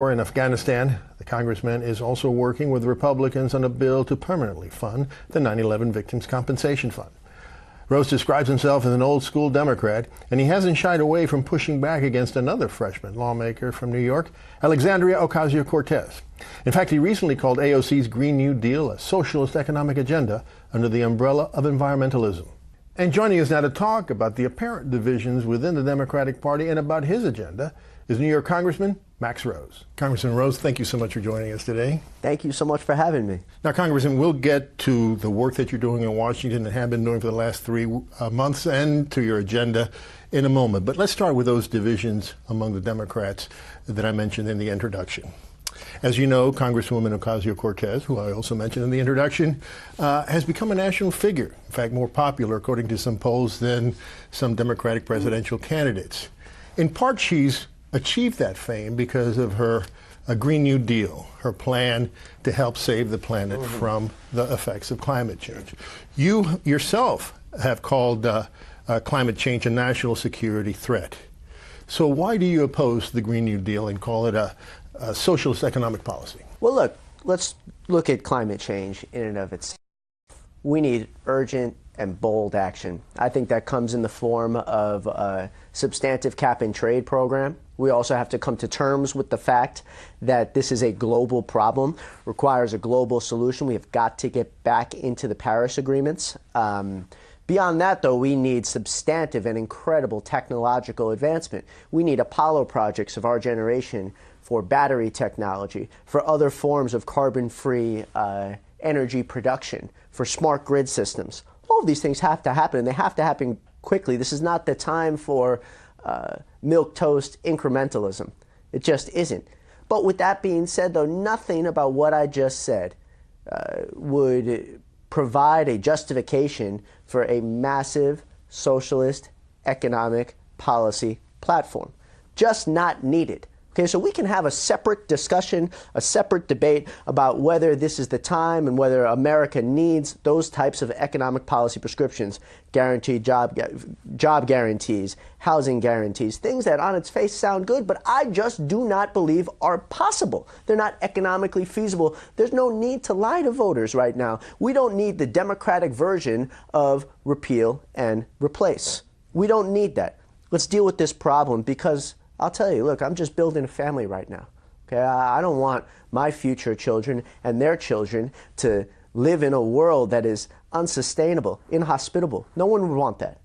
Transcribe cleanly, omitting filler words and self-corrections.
War in Afghanistan, the congressman is also working with Republicans on a bill to permanently fund the 9/11 Victims Compensation Fund. Rose describes himself as an old-school Democrat, and he hasn't shied away from pushing back against another freshman lawmaker from New York, Alexandria Ocasio-Cortez. In fact, he recently called AOC's Green New Deal a socialist economic agenda under the umbrella of environmentalism. And joining us now to talk about the apparent divisions within the Democratic Party and about his agenda is New York Congressman Max Rose. Congressman Rose, thank you so much for joining us today. Thank you so much for having me. Now, Congressman, we'll get to the work that you're doing in Washington and have been doing for the last 3 months and to your agenda in a moment. But let's start with those divisions among the Democrats that I mentioned in the introduction. As you know, Congresswoman Ocasio-Cortez, who I also mentioned in the introduction, has become a national figure. In fact, more popular, according to some polls, than some Democratic presidential candidates. In part, she's achieved that fame because of her Green New Deal, her plan to help save the planet from the effects of climate change. You yourself have called climate change a national security threat. So why do you oppose the Green New Deal and call it a socialist economic policy? Well, look, let's look at climate change in and of itself. We need urgent and bold action. I think that comes in the form of a substantive cap and trade program. We also have to come to terms with the fact that this is a global problem, requires a global solution. We have got to get back into the Paris agreements. Beyond that, though, we need substantive and incredible technological advancement. We need Apollo projects of our generation for battery technology, for other forms of carbon-free energy production, for smart grid systems. All of these things have to happen, and they have to happen quickly. This is not the time for milquetoast incrementalism. It just isn't. But with that being said, though, nothing about what I just said would provide a justification for a massive socialist economic policy platform. Just not needed. Okay, so we can have a separate discussion, a separate debate about whether this is the time and whether America needs those types of economic policy prescriptions, guaranteed job guarantees, housing guarantees, things that on its face sound good, but I just do not believe are possible. They're not economically feasible. There's no need to lie to voters right now. We don't need the Democratic version of repeal and replace. We don't need that. Let's deal with this problem because I'll tell you, look, I'm just building a family right now. Okay, I don't want my future children and their children to live in a world that is unsustainable, inhospitable. No one would want that.